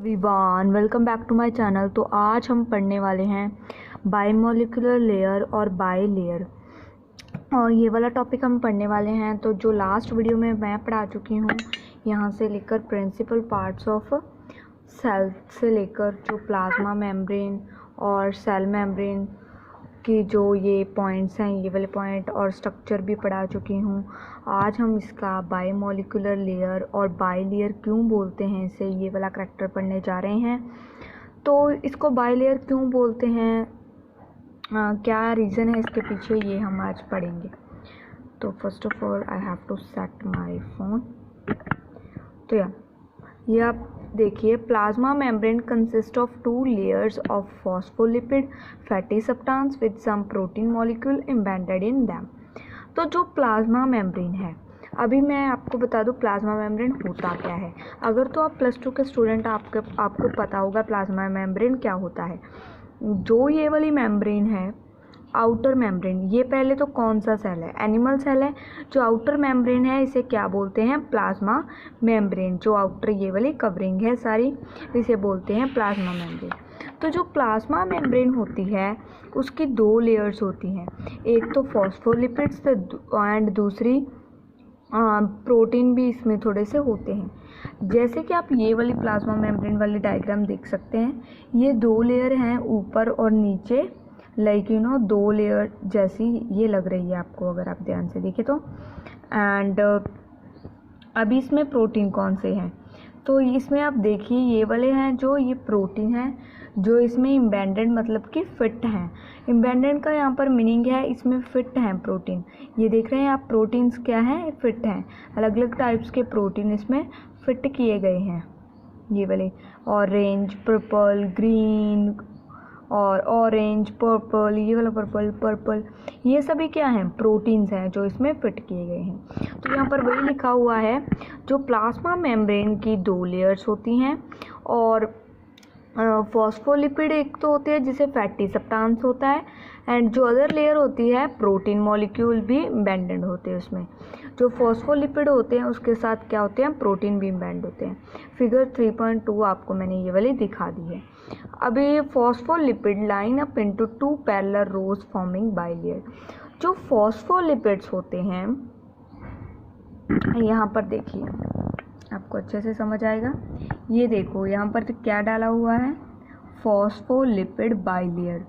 Everyone, welcome back to my channel. तो आज हम पढ़ने वाले हैं बायोमोलिकुलर लेयर और बाई लेयर, और ये वाला टॉपिक हम पढ़ने वाले हैं। तो जो लास्ट वीडियो में मैं पढ़ा चुकी हूँ, यहाँ से लेकर प्रिंसिपल पार्ट्स ऑफ सेल से लेकर जो प्लाज्मा मेम्ब्रेन और सेल मेम्ब्रेन की जो ये पॉइंट्स हैं, ये वाले पॉइंट और स्ट्रक्चर भी पढ़ा चुकी हूँ। आज हम इसका बायोमोलिकुलर लेयर और बाई लेयर क्यों बोलते हैं इसे, ये वाला करैक्टर पढ़ने जा रहे हैं। तो इसको बाई लेयर क्यों बोलते हैं, क्या रीज़न है इसके पीछे, ये हम आज पढ़ेंगे। तो first of all I have to set my phone. तो ये आप देखिए, plasma membrane consist of 2 layers of phospholipid fatty substance with some protein molecule embedded in them. तो जो प्लाज्मा मेम्ब्रेन है, अभी मैं आपको बता दूं प्लाज्मा मेम्ब्रेन होता क्या है। अगर तो आप +2 के स्टूडेंट, आपको पता होगा प्लाज्मा मेम्ब्रेन क्या होता है। जो ये वाली मेम्ब्रेन है, आउटर मेम्ब्रेन, ये पहले तो कौन सा सेल है, एनिमल सेल है। जो आउटर मेम्ब्रेन है इसे क्या बोलते हैं, प्लाज्मा मेम्ब्रेन। जो आउटर ये वाली कवरिंग है सारी, इसे बोलते हैं प्लाज्मा मेम्ब्रेन। तो जो प्लाज्मा मेम्ब्रेन होती है उसकी 2 लेयर्स होती हैं, एक तो फॉस्फोलिपिड्स एंड दूसरी प्रोटीन भी इसमें थोड़े से होते हैं। जैसे कि आप ये वाली प्लाज्मा मेम्ब्रेन वाली डायग्राम देख सकते हैं, ये 2 लेयर हैं ऊपर और नीचे, लाइक 2 लेयर जैसी ये लग रही है आपको अगर आप ध्यान से देखें तो। एंड अभी इसमें प्रोटीन कौन से हैं, तो इसमें आप देखिए ये वाले हैं जो ये प्रोटीन है, जो इसमें इम्बेडेड मतलब कि फिट हैं। इम्बेडेड का यहाँ पर मीनिंग है इसमें फिट हैं प्रोटीन। ये देख रहे हैं आप, प्रोटीन्स क्या हैं, फिट हैं। अलग अलग टाइप्स के प्रोटीन इसमें फिट किए गए हैं। ये वाले ऑरेंज, पर्पल, ग्रीन और ऑरेंज, पर्पल, ये वाला पर्पल, ये सभी क्या हैं, प्रोटीन्स हैं जो इसमें फिट किए गए हैं। तो यहाँ पर वही लिखा हुआ है, जो प्लाज्मा मेम्ब्रेन की 2 लेयर्स होती हैं, और फॉस्फोलिपिड एक तो होती है जिसे फैटी सब्सटेंस होता है, एंड जो अदर लेयर होती है प्रोटीन मॉलिक्यूल भी इम्बेडेड होते हैं उसमें। जो फॉस्फोलिपिड होते हैं उसके साथ क्या होते हैं, प्रोटीन भी इम्बेडेड होते हैं। फिगर 3.2 आपको मैंने ये वाली दिखा दी है। अभी phospholipid line up into 2 parallel rose forming by layer. जो फॉस्फोलिपिड्स होते हैं, यहाँ पर देखिए आपको अच्छे से समझ आएगा। ये देखो यहाँ पर क्या डाला हुआ है, फॉस्फोलिपिड बाई लेयर।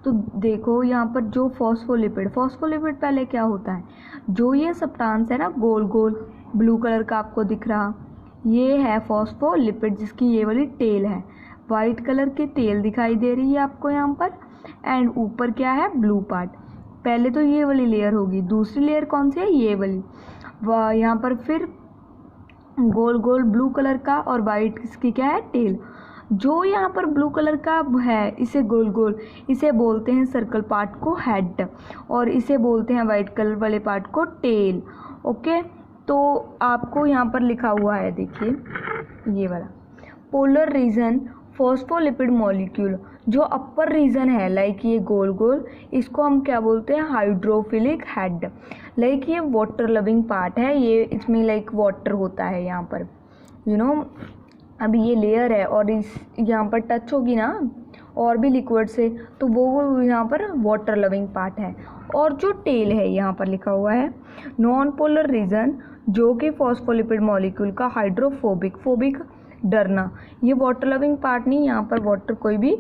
तो देखो यहाँ पर जो फॉस्फोलिपिड पहले क्या होता है, जो ये सब्सटेंस है ना गोल गोल ब्लू कलर का आपको दिख रहा, ये है फॉस्फोलिपिड, जिसकी ये वाली टेल है, वाइट कलर की टेल दिखाई दे रही है आपको यहाँ पर, एंड ऊपर क्या है, ब्लू पार्ट। पहले तो ये वाली लेयर होगी, दूसरी लेयर कौन सी है, ये वाली। यहाँ पर फिर गोल गोल ब्लू कलर का और वाइट इसकी क्या है, टेल। जो यहाँ पर ब्लू कलर का है, इसे गोल गोल, इसे बोलते हैं सर्कल पार्ट को हेड, और इसे बोलते हैं वाइट कलर वाले पार्ट को टेल। ओके, तो आपको यहाँ पर लिखा हुआ है, देखिए ये वाला पोलर रीजन फॉस्फोलिपिड मॉलिक्यूल। जो अपर रीजन है, लाइक ये गोल गोल, इसको हम क्या बोलते हैं, हाइड्रोफिलिक हेड। लाइक ये वाटर लविंग पार्ट है, ये इसमें लाइक वाटर होता है यहाँ पर, अभी ये लेयर है और इस यहाँ पर टच होगी ना और भी लिक्विड से, तो वो यहाँ पर वाटर लविंग पार्ट है। और जो टेल है यहाँ पर लिखा हुआ है नॉन पोलर रीजन, जो कि फॉस्फोलिपिड मॉलिक्यूल का हाइड्रोफोबिक डरना। ये वाटर लविंग पार्ट नहीं, यहाँ पर वाटर कोई भी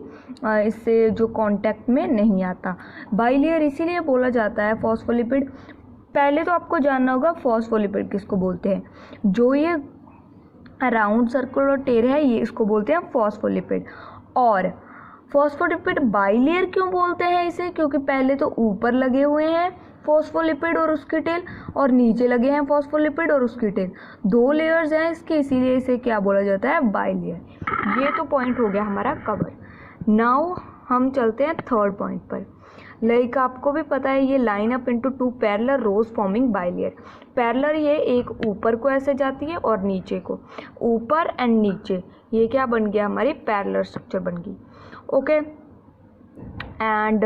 इससे जो कांटेक्ट में नहीं आता। बाई लेयर इसीलिए बोला जाता है फॉस्फोलिपिड। पहले तो आपको जानना होगा फॉस्फोलिपिड किसको बोलते हैं। जो ये राउंड सर्कुलर टेर है, ये इसको बोलते हैं फॉस्फोलिपिड। और फॉस्फोलिपिड बाई लेयर क्यों बोलते हैं इसे, क्योंकि पहले तो ऊपर लगे हुए हैं फॉस्फोलिपिड और उसकी टेल, और नीचे लगे हैं फॉस्फोलिपिड और उसकी टेल। 2 लेयर्स हैं इसके, इसीलिए इसे क्या बोला जाता है, बाई लेयर। ये तो पॉइंट हो गया हमारा कवर। नाउ हम चलते हैं 3rd पॉइंट पर। लाइक आपको भी पता है, ये line up into 2 parallel rose forming by layer. Parallel ये एक ऊपर को ऐसे जाती है और नीचे को, ऊपर एंड नीचे, ये क्या बन गया, हमारी पैरेलल स्ट्रक्चर बन गई। Okay, and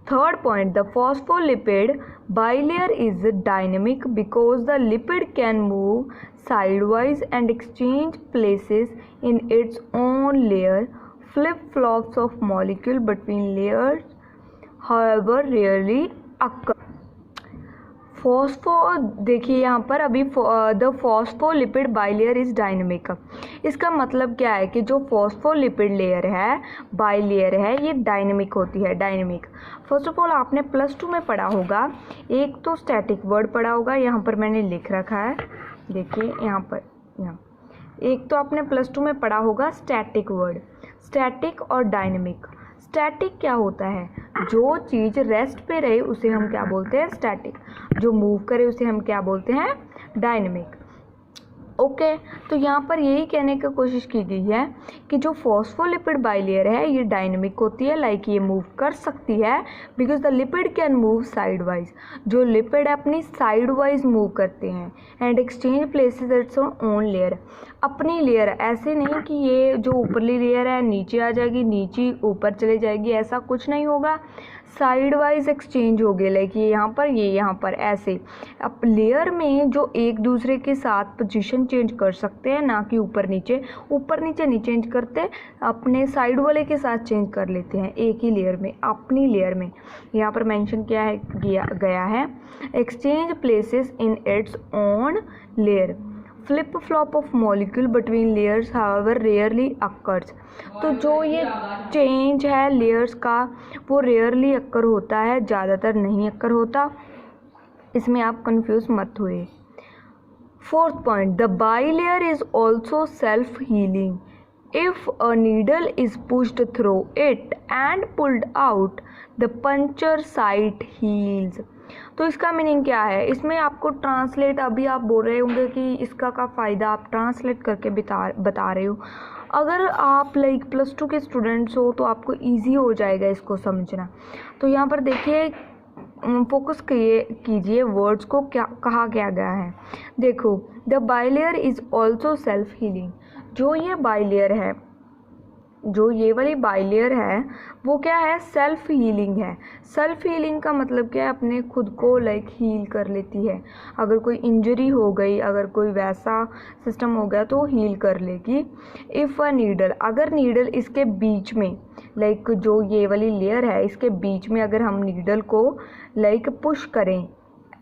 3rd point, the phospholipid bilayer is dynamic because the lipid can move sidewise and exchange places in its own layer. Flip-flops of molecule between layers, however, rarely occur. देखिए यहाँ पर अभी the phospholipid bilayer is dynamic. इसका मतलब क्या है कि जो फॉस्फोलिपिड लेयर है, बाइलेयर है, ये डायनेमिक होती है। डायनेमिक फर्स्ट ऑफ ऑल आपने +2 में पढ़ा होगा, एक तो स्टैटिक वर्ड पढ़ा होगा, यहाँ पर मैंने लिख रखा है, देखिए यहाँ पर, यहाँ एक तो आपने +2 में पढ़ा होगा स्टैटिक वर्ड, स्टैटिक और डायनेमिक। स्टैटिक क्या होता है? जो चीज़ रेस्ट पे रहे उसे हम क्या बोलते हैं? स्टैटिक। जो मूव करे उसे हम क्या बोलते हैं? डायनेमिक। ओके, तो यहाँ पर यही कहने की कोशिश की गई है कि जो फॉस्फोलिपिड बाइलेयर है ये डायनेमिक होती है, लाइक ये मूव कर सकती है because the lipid can move side wise. जो लिपिड अपनी साइड वाइज मूव करते हैं and exchange places its own layer, अपनी लेयर। ऐसे नहीं कि ये जो ऊपरली लेयर है नीचे आ जाएगी, नीचे ऊपर चले जाएगी, ऐसा कुछ नहीं होगा। साइड वाइज एक्सचेंज हो गए, लाइक ये यहाँ पर, ये यहाँ पर, ऐसे। अब लेयर में जो एक दूसरे के साथ पोजीशन चेंज कर सकते हैं, ना कि ऊपर नीचे नहीं चेंज करते, अपने साइड वाले के साथ चेंज कर लेते हैं एक ही लेयर में, अपनी लेयर में। यहाँ पर मेंशन गया है exchange places in its own layer. Flip flop of molecule between layers however rarely occurs. तो जो ये चेंज है लेयर्स का वो रेयरली अक्कर होता है, ज़्यादातर नहीं अक्कर होता, इसमें आप कंफ्यूज मत हुए। Fourth point, the bilayer is also self healing. If a needle is pushed through it and pulled out the puncture site heels. तो इसका मीनिंग क्या है? इसमें आपको ट्रांसलेट, अभी आप बोल रहे होंगे कि इसका का फ़ायदा आप ट्रांसलेट करके बता रहे हो। अगर आप लाइक +2 के स्टूडेंट्स हो तो आपको इजी हो जाएगा इसको समझना। तो यहाँ पर देखिए, फोकस कीजिए वर्ड्स को, क्या कहा गया है। देखो, the bilayer is also self healing. जो ये बाइलेयर है, जो ये वाली बाइलेयर है वो क्या है? सेल्फ हीलिंग है। सेल्फ हीलिंग का मतलब क्या है? अपने खुद को लाइक हील कर लेती है। अगर कोई इंजरी हो गई, अगर कोई वैसा सिस्टम हो गया तो हील कर लेगी। इफ़ अ नीडल, अगर नीडल इसके बीच में, लाइक जो ये वाली लेयर है इसके बीच में अगर हम नीडल को लाइक पुश करें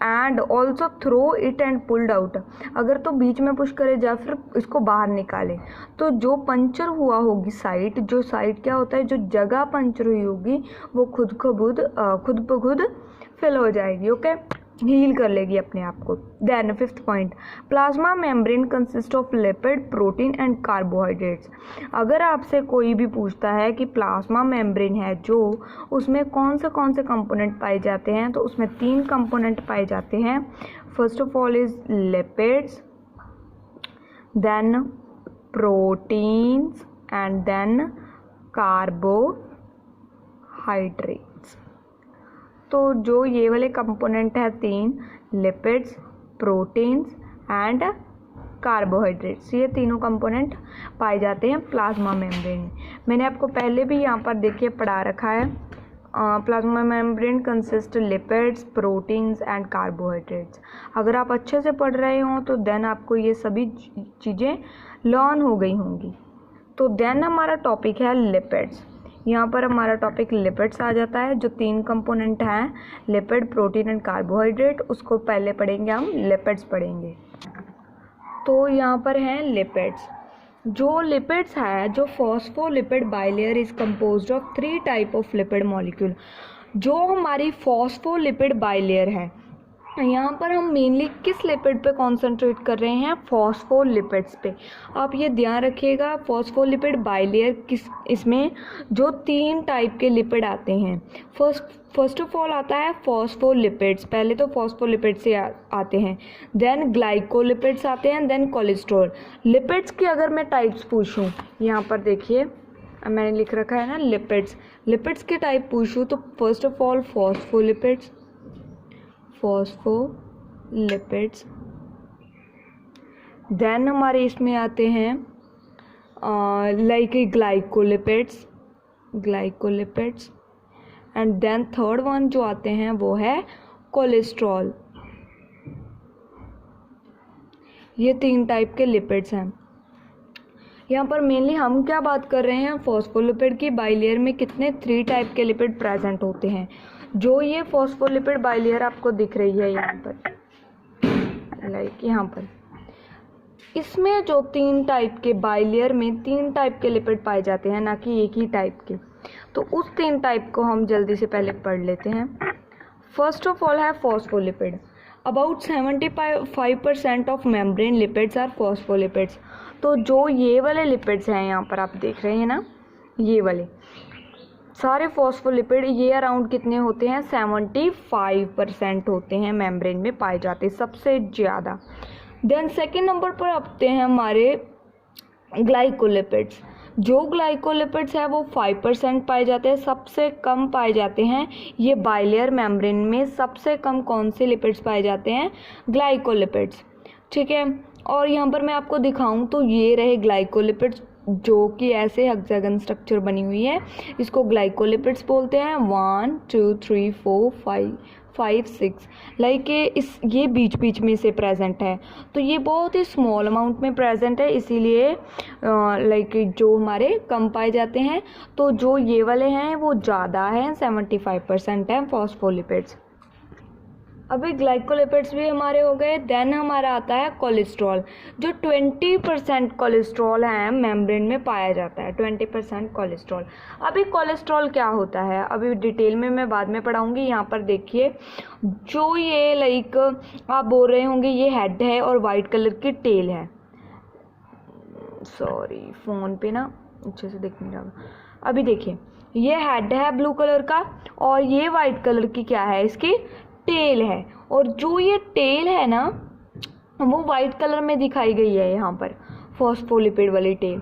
and also throw it and pulled out, अगर तो बीच में पुश करे या फिर इसको बाहर निकाले, तो जो पंचर हुआ होगी साइट, जो साइट क्या होता है, जो जगह पंचर हुई होगी वो खुद ब खुद फिल हो जाएगी। ओके, हील कर लेगी अपने आप को। Then 5th point, plasma membrane consist of lipid, protein and carbohydrates. अगर आपसे कोई भी पूछता है कि प्लाज्मा मेम्ब्रेन है जो, उसमें कौन से कंपोनेंट पाए जाते हैं, तो उसमें 3 कंपोनेंट पाए जाते हैं। First of all is lipids, then proteins and then carbohydrates. तो जो ये वाले कंपोनेंट है 3, लिपिड्स, प्रोटीन्स एंड कार्बोहाइड्रेट्स, ये तीनों कंपोनेंट पाए जाते हैं प्लाज्मा मेम्ब्रेन में। मैंने आपको पहले भी यहाँ पर देखिए पढ़ा रखा है, plasma membrane consist lipids, proteins and carbohydrates. अगर आप अच्छे से पढ़ रहे हो तो देन आपको ये सभी चीज़ें लर्न हो गई होंगी। तो देन हमारा टॉपिक है लिपिड्स। यहाँ पर हमारा टॉपिक लिपिड्स आ जाता है, जो 3 कंपोनेंट हैं, लिपिड, प्रोटीन एंड कार्बोहाइड्रेट, उसको पहले पढ़ेंगे हम, लिपिड्स पढ़ेंगे। तो यहाँ पर हैं लिपिड्स। जो लिपिड्स है, जो phospholipid bilayer is composed of 3 type of lipid molecule. जो हमारी फॉस्फोलिपिड बाइलेयर है, यहाँ पर हम मेनली किस लिपिड पे कॉन्सेंट्रेट कर रहे हैं? फॉस्फोलिपिड्स पे। आप ये ध्यान रखिएगा, फॉस्फोलिपिड बाइलेयर इसमें जो 3 टाइप के लिपिड आते हैं। फर्स्ट ऑफ ऑल आता है फॉस्फोलिपिड्स, पहले तो फॉस्फोलिपिड से आते हैं, देन ग्लाइकोलिपिड्स आते हैं, देन कोलेस्ट्रॉल। लिपिड्स की अगर मैं टाइप्स पूछूं, यहाँ पर देखिए मैंने लिख रखा है ना लिपिड्स, लिपिड्स के टाइप पूछूं तो first of all phospholipids, then हमारे इसमें आते हैं like glycolipids and then third one जो आते हैं वो है कोलेस्ट्रॉल। ये 3 टाइप के लिपिड्स हैं। यहाँ पर मेनली हम क्या बात कर रहे हैं, फॉस्फोलिपिड की। बाइलेयर में कितने 3 टाइप के लिपिड प्रेजेंट होते हैं। जो ये फॉस्फोलिपिड बाइलेयर आपको दिख रही है यहाँ पर, लाइक यहाँ पर, इसमें जो 3 टाइप के बाइलेयर में 3 टाइप के लिपिड पाए जाते हैं, ना कि एक ही टाइप के। तो उस 3 टाइप को हम जल्दी से पहले पढ़ लेते हैं। फर्स्ट ऑफ ऑल है phospholipid. About 75% of membrane lipids are phospholipids. तो जो ये वाले लिपिड्स हैं यहाँ पर आप देख रहे हैं ना, ये वाले सारे फॉस्फोलिपिड, ये अराउंड कितने होते हैं, 75% होते हैं मेम्ब्रेन में पाए जाते हैं, सबसे ज़्यादा। देन सेकेंड नंबर पर आते हैं हमारे ग्लाइकोलिपिड्स। जो ग्लाइकोलिपिड्स है वो 5% पाए जाते हैं, सबसे कम पाए जाते हैं ये बाइलेयर मेम्ब्रेन में। सबसे कम कौन से लिपिड्स पाए जाते हैं, ग्लाइकोलिपिड्स, ठीक है। और यहाँ पर मैं आपको दिखाऊं तो ये रहे ग्लाइकोलिपिड्स, जो कि ऐसे हेक्सागन स्ट्रक्चर बनी हुई है, इसको ग्लाइकोलिपिड्स बोलते हैं। 1 2 3 4 5 6 लाइक ये बीच बीच में से प्रेजेंट है। तो ये बहुत ही स्मॉल अमाउंट में प्रेजेंट है, इसीलिए लाइक जो हमारे कम पाए जाते हैं। तो जो ये वाले हैं वो ज़्यादा हैं, 75% हैं फॉस्फोलिपिड्स। अभी ग्लाइकोलिपिड्स भी हमारे हो गए। देन हमारा आता है कोलेस्ट्रॉल। जो 20% कोलेस्ट्रॉल है मेम्ब्रेन में पाया जाता है, 20% कोलेस्ट्रॉल। अभी कोलेस्ट्रॉल क्या होता है, अभी डिटेल में मैं बाद में पढ़ाऊँगी। यहाँ पर देखिए, जो ये लाइक आप बोल रहे होंगे ये हेड है और वाइट कलर की टेल है। सॉरी, फ़ोन पे ना अच्छे से दिख नहीं रहा। अभी देखिए, ये हेड है ब्लू कलर का और ये वाइट कलर की क्या है, इसकी टेल है। और जो ये टेल है ना, वो वाइट कलर में दिखाई गई है यहाँ पर, फॉस्फोलिपिड वाली टेल।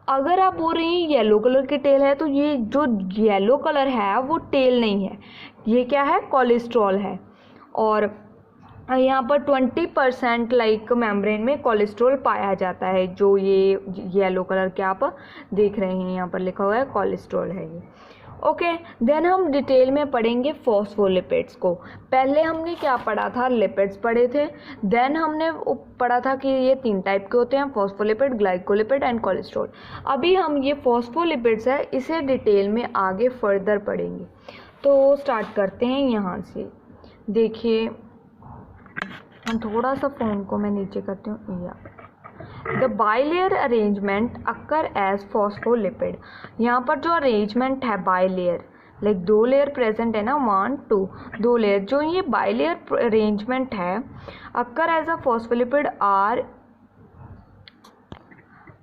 अगर आप बोल रही हैं येलो कलर की टेल है, तो ये जो येलो कलर है वो टेल नहीं है, ये क्या है, कोलेस्ट्रॉल है। और यहाँ पर 20% लाइक मेम्ब्रेन में कोलेस्ट्रॉल पाया जाता है। जो ये येलो कलर के आप देख रहे हैं, यहाँ पर लिखा हुआ है कोलेस्ट्रॉल है ये। ओके, देन हम डिटेल में पढ़ेंगे फॉस्फोलिपिड्स को। पहले हमने क्या पढ़ा था, लिपिड्स पढ़े थे। देन हमने पढ़ा था कि ये 3 टाइप के होते हैं, फॉस्फोलिपिड, ग्लाइकोलिपिड एंड कोलेस्ट्रॉल। अभी हम ये फॉस्फोलिपिड्स है, इसे डिटेल में आगे फर्दर पढ़ेंगे। तो स्टार्ट करते हैं यहाँ से। देखिए, थोड़ा सा फ़ोन को मैं नीचे करती हूँ। The bilayer arrangement occur as phospholipid. यहाँ पर जो अरेंजमेंट है बाइलेयर, लाइक 2 लेयर प्रेजेंट है ना, 1 2 2 लेयर, जो ये बाइलेयर अरेंजमेंट है occur as a phospholipid are.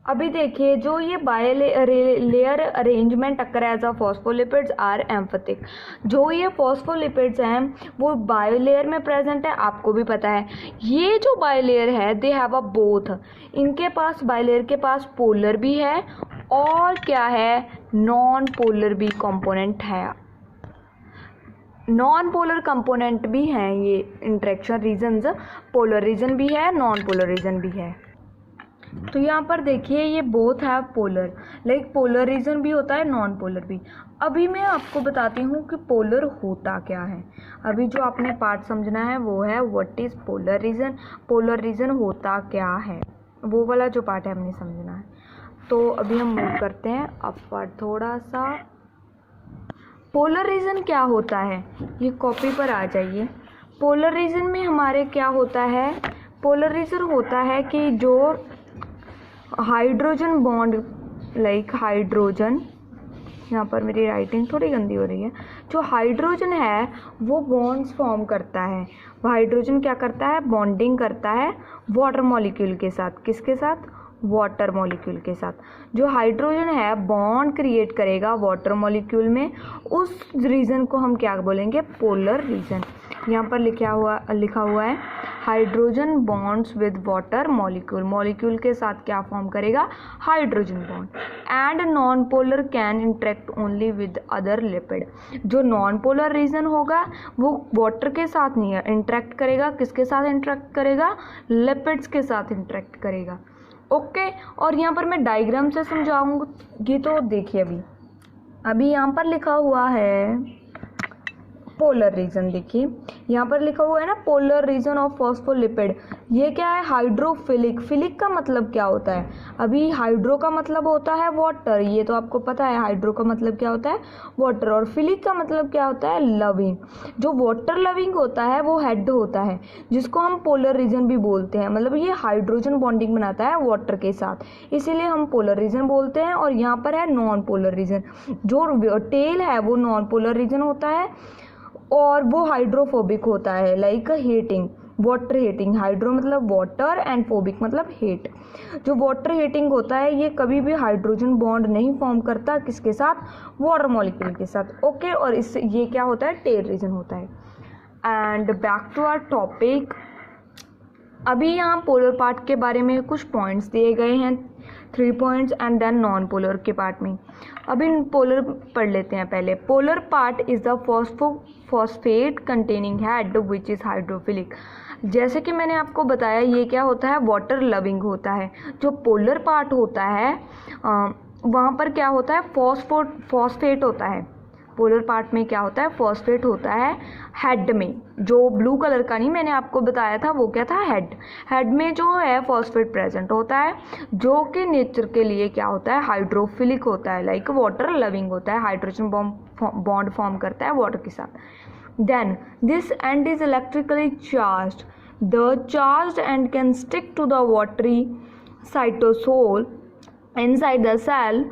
अभी देखिए, जो ये bilayer arrangement occur as a phospholipids are amphipathic. जो ये फॉस्फोलिपिड्स हैं वो बायोलेयर में प्रेजेंट है, आपको भी पता है। ये जो बायोलेयर है दे हैव अ बोथ, इनके पास बायोलेयर के पास पोलर भी है और क्या है, नॉन पोलर भी कंपोनेंट है। नॉन पोलर कंपोनेंट भी हैं ये इंटरेक्शन रीजन्स, पोलर रीजन भी है, नॉन पोलर रीजन भी है। तो यहाँ पर देखिए, ये बोथ है पोलर, लाइक पोलर रीजन भी होता है, नॉन पोलर भी। अभी मैं आपको बताती हूँ कि पोलर होता क्या है। अभी जो आपने पार्ट समझना है वो है what is polar region. Polar region होता क्या है, वो वाला जो पार्ट है हमने समझना है। तो अभी हम मूव करते हैं अपवर्ड थोड़ा सा। पोलर रीजन क्या होता है, ये कॉपी पर आ जाइए। पोलर रीजन में हमारे क्या होता है, पोलर रीजन होता है कि जो हाइड्रोजन बॉन्ड, लाइक हाइड्रोजन, यहाँ पर मेरी राइटिंग थोड़ी गंदी हो रही है, जो हाइड्रोजन है वो बॉन्ड्स फॉर्म करता है। हाइड्रोजन क्या करता है, बॉन्डिंग करता है वाटर मॉलिक्यूल के साथ। किसके साथ, वाटर मॉलिक्यूल के साथ। जो हाइड्रोजन है बॉन्ड क्रिएट करेगा वाटर मॉलिक्यूल में, उस रीजन को हम क्या बोलेंगे, पोलर रीजन। यहाँ पर लिखा हुआ है hydrogen bonds with water molecule. Molecule के साथ क्या फॉर्म करेगा, hydrogen bond. And non polar can interact only with other lipid. जो नॉन पोलर रीजन होगा वो वाटर के साथ नहीं इंटरेक्ट करेगा, किसके साथ इंटरेक्ट करेगा, लिपिड्स के साथ इंटरेक्ट करेगा। ओके, और यहाँ पर मैं डायग्राम से समझाऊंगी। तो देखिए, अभी यहाँ पर लिखा हुआ है पोलर रीजन, देखिए यहाँ पर लिखा हुआ है ना पोलर रीजन ऑफ फॉस्फोलिपिड। ये क्या है? हाइड्रोफिलिक। फिलिक का मतलब क्या होता है? अभी हाइड्रो का मतलब होता है वाटर, ये तो आपको पता है हाइड्रो का मतलब क्या होता है वाटर, और फिलिक का मतलब क्या होता है लविंग। जो वाटर लविंग होता है वो हेड होता है, जिसको हम पोलर रीजन भी बोलते हैं। मतलब ये हाइड्रोजन बॉन्डिंग बनाता है वाटर के साथ, इसीलिए हम पोलर रीजन बोलते हैं। और यहाँ पर है नॉन पोलर रीजन। जो टेल है वो नॉन पोलर रीजन होता है और वो हाइड्रोफोबिक होता है, like heating, water heating. Hydro मतलब वाटर एंड फोबिक मतलब हीट। जो वाटर हीटिंग होता है ये कभी भी हाइड्रोजन बॉन्ड नहीं फॉर्म करता, किसके साथ? वाटर मॉलिक्यूल के साथ। ओके, और इससे ये क्या होता है? टेल रीजन होता है। And back to our topic. अभी यहाँ पोलर पार्ट के बारे में कुछ पॉइंट्स दिए गए हैं, 3 points, and then non polar के पार्ट में। अभी पोलर पढ़ लेते हैं पहले। Polar part is the phosphate containing head which is hydrophilic. जैसे कि मैंने आपको बताया ये क्या होता है? वाटर लविंग होता है। जो पोलर पार्ट होता है वहाँ पर क्या होता है? फॉस्फेट होता है। पोलर पार्ट में क्या होता है? फॉस्फेट होता है हेड में, जो ब्लू कलर का नहीं मैंने आपको बताया था वो क्या था? हेड में जो है फॉस्फेट प्रेजेंट होता है, जो कि नेचर के लिए क्या होता है? हाइड्रोफिलिक होता है, लाइक वाटर लविंग होता है, हाइड्रोजन बॉन्ड फॉर्म करता है वाटर के साथ। Then this end is electrically charged. The charged end can stick to the watery cytosol inside the cell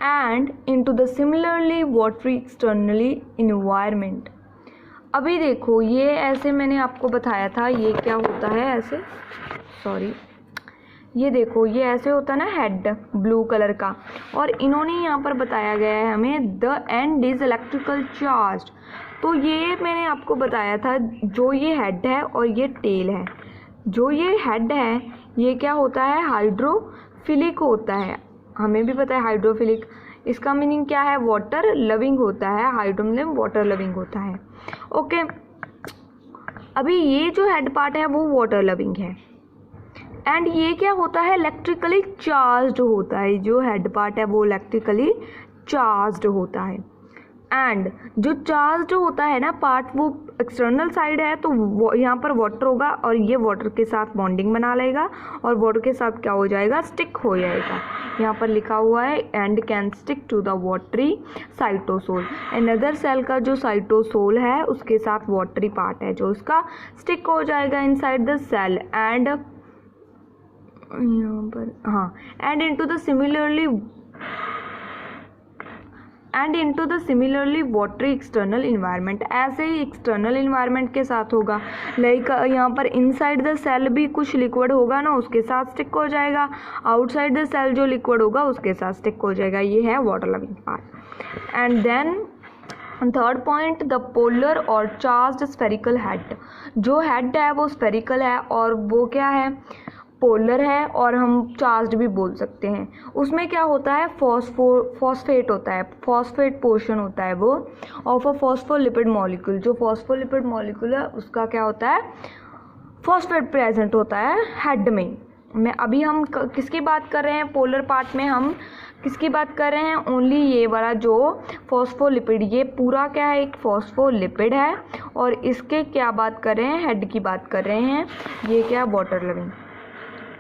and into the similarly watery externally environment। अभी देखो ये ऐसे मैंने आपको बताया था, ये क्या होता है ऐसे, सॉरी, ये देखो ये ऐसे होता है ना हेड ब्लू कलर का, और इन्होंने यहाँ पर बताया गया है हमें the end is electrical charge. तो ये मैंने आपको बताया था, जो ये हेड है और ये टेल है। जो ये हेड है ये क्या होता है? हाइड्रोफिलिक होता है, हमें भी पता है हाइड्रोफिलिक। इसका मीनिंग क्या है? वाटर लविंग होता है। हाइड्रो मतलब वाटर लविंग होता है। ओके, अभी ये जो हेड पार्ट है वो वाटर लविंग है, एंड ये क्या होता है? इलेक्ट्रिकली चार्ज्ड होता है। जो हेड पार्ट है वो इलेक्ट्रिकली चार्ज्ड होता है। एंड जो चार्ज्ड होता है ना पार्ट, वो एक्सटर्नल साइड है, तो यहाँ पर वाटर होगा और ये वाटर के साथ बॉन्डिंग बना लेगा और वाटर के साथ क्या हो जाएगा? स्टिक हो जाएगा। यहाँ पर लिखा हुआ है and can stick to the watery cytosol. Another cell का जो साइटोसोल है उसके साथ वाटरी पार्ट है जो उसका स्टिक हो जाएगा इनसाइड द सेल, एंड यहाँ पर and into the similarly watery external environment. ऐसे ही एक्सटर्नल इन्वायरमेंट के साथ होगा, लाइक यहाँ पर इनसाइड द सेल भी कुछ लिक्विड होगा ना, उसके साथ स्टिक हो जाएगा। आउटसाइड द सेल जो लिक्विड होगा उसके साथ स्टिक हो जाएगा। ये है water loving part. And then third point, the polar और चार्ज्ड स्फेरिकल हेड। जो हेड है वो स्फेरिकल है और वो क्या है? पोलर है, और हम चार्ज्ड भी बोल सकते हैं। उसमें क्या होता है? फॉस्फेट होता है, फॉस्फेट पोर्शन होता है वो ऑफ अ फॉस्फोलिपिड मॉलिक्यूल। जो फॉस्फोलिपिड मॉलिक्यूल है उसका क्या होता है? फॉस्फेट प्रेजेंट होता है हेड में। अभी हम किसकी बात कर रहे हैं? पोलर पार्ट में हम किसकी बात कर रहे हैं? ओनली ये वाला जो फॉस्फोलिपिड, ये पूरा क्या है? एक फॉस्फोलिपिड है, और इसके क्या बात कर रहे हैं? हेड की बात कर रहे हैं। ये क्या? Water loving.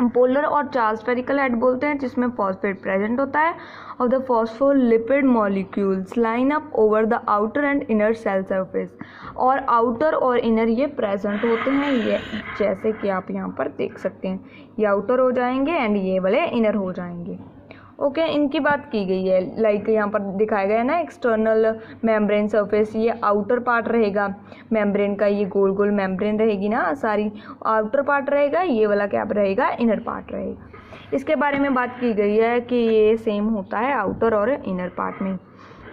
पोलर और चार्ज स्फेरिकल हेड बोलते हैं जिसमें फॉस्फेट प्रेजेंट होता है और the phospholipid molecules line up over the outer and inner cell surface. और आउटर और इनर ये प्रेजेंट होते हैं, ये जैसे कि आप यहाँ पर देख सकते हैं, ये आउटर हो जाएंगे एंड ये वाले इनर हो जाएंगे। ओके, इनकी बात की गई है, लाइक यहाँ पर दिखाया गया है ना एक्सटर्नल मेम्ब्रेन सरफेस, ये आउटर पार्ट रहेगा मेम्ब्रेन का, ये गोल गोल मेम्ब्रेन रहेगी ना सारी, आउटर पार्ट रहेगा, ये वाला क्या रहेगा? इनर पार्ट रहेगा। इसके बारे में बात की गई है कि ये सेम होता है आउटर और इनर पार्ट में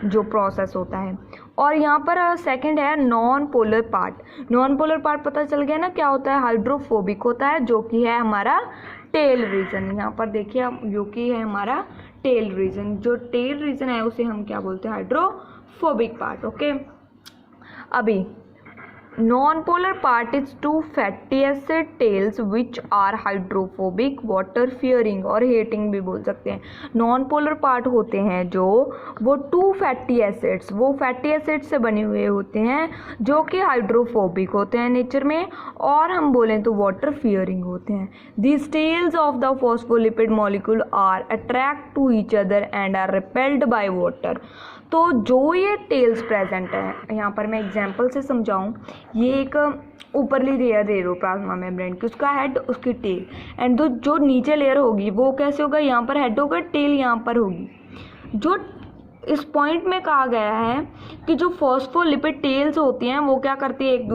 जो प्रोसेस होता है। और यहाँ पर सेकंड है non polar part. Non polar part पता चल गया ना क्या होता है? हाइड्रोफोबिक होता है, जो कि है हमारा टेल रीजन। यहाँ पर देखिए आप, जो कि है हमारा टेल रीजन। जो टेल रीजन है उसे हम क्या बोलते हैं? Hydrophobic part. ओके, अभी Non-polar part is two fatty acid tails which are hydrophobic, water fearing और hating भी बोल सकते हैं। Non-polar part होते हैं जो वो two fatty acids, वो fatty acids से बने हुए होते हैं जो कि हाइड्रोफोबिक होते हैं नेचर में, और हम बोलें तो वाटर फियरिंग होते हैं। These tails of the phospholipid molecule are attract to each other and are repelled by water। तो जो ये टेल्स प्रेजेंट है, यहाँ पर मैं एग्जांपल से समझाऊँ, ये एक ऊपरली लेयर ले लो प्लाज्मा मेम्ब्रेन की, उसका हेड, उसकी टेल, एंड जो नीचे लेयर होगी वो कैसे होगा, यहाँ पर हेड होगा, टेल यहाँ पर होगी। जो इस पॉइंट में कहा गया है कि जो फॉस्फोलिपिड टेल्स होती हैं वो क्या करती है, एक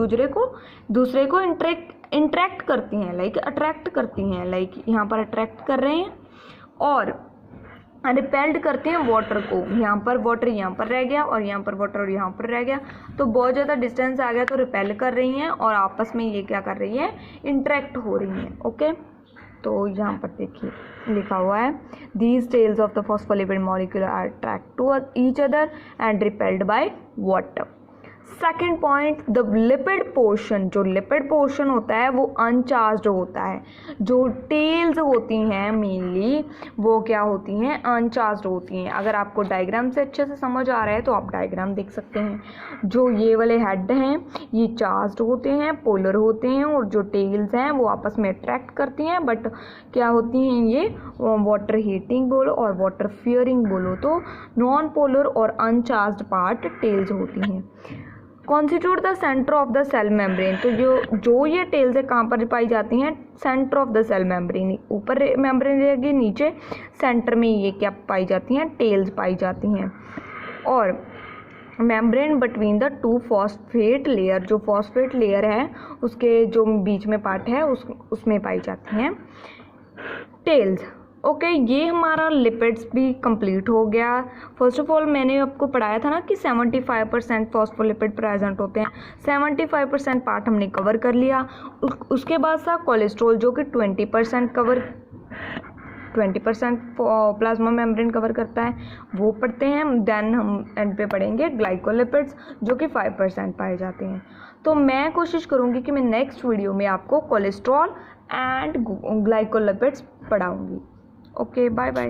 दूसरे को इंटरेक्ट करती हैं, लाइक अट्रैक्ट करती हैं, लाइक यहाँ पर अट्रैक्ट कर रहे हैं, और रिपेल्ड करते हैं वाटर को। यहाँ पर वाटर यहाँ पर रह गया और यहाँ पर वाटर और यहाँ पर रह गया, तो बहुत ज़्यादा डिस्टेंस आ गया तो रिपेल कर रही हैं और आपस में ये क्या कर रही है, इंटरेक्ट हो रही हैं। ओके, तो यहाँ पर देखिए लिखा हुआ है these tails of the phospholipid molecule are attract to each other and repelled by water. Second point, the lipid portion, जो लिपिड पोर्शन होता है वो अनचार्ज्ड होता है। जो टेल्स होती हैं मेनली वो क्या होती हैं, अनचार्ज्ड होती हैं। अगर आपको डायग्राम से अच्छे से समझ आ रहा है तो आप डायग्राम देख सकते हैं। जो ये वाले हेड हैं ये चार्ज्ड होते हैं, पोलर होते हैं, और जो टेल्स हैं वो आपस में अट्रैक्ट करती हैं, बट क्या होती हैं, ये वाटर हीटिंग बोलो और वाटर फियरिंग बोलो तो नॉन पोलर और अनचार्ज्ड पार्ट टेल्स होती हैं। Constitute the centre of the cell membrane, तो जो ये टेल्स है कहाँ पर पाई जाती हैं, centre of the cell membrane, ऊपर मेम्ब्रेन रहेगी, नीचे सेंटर में ये क्या पाई जाती हैं, टेल्स पाई जाती हैं। और membrane between the two phosphate layer, जो फॉस्फेट लेयर है उसके जो बीच में पार्ट है उसमें पाई जाती हैं टेल्स। ओके, ये हमारा लिपिड्स भी कंप्लीट हो गया। फर्स्ट ऑफ ऑल मैंने आपको पढ़ाया था ना कि 75% फॉस्फोलिपिड प्रेजेंट होते हैं, 75% पार्ट हमने कवर कर लिया। उसके बाद था कोलेस्ट्रॉल जो कि 20% प्लाज्मा मेम्ब्रेन कवर करता है, वो पढ़ते हैं। देन हम एंड पे पढ़ेंगे ग्लाइकोलिपिड्स जो कि 5% पाए जाते हैं। तो मैं कोशिश करूँगी कि मैं नेक्स्ट वीडियो में आपको कोलेस्ट्रॉल एंड ग्लाइकोलिपिड्स पढ़ाऊँगी। Okay, bye bye.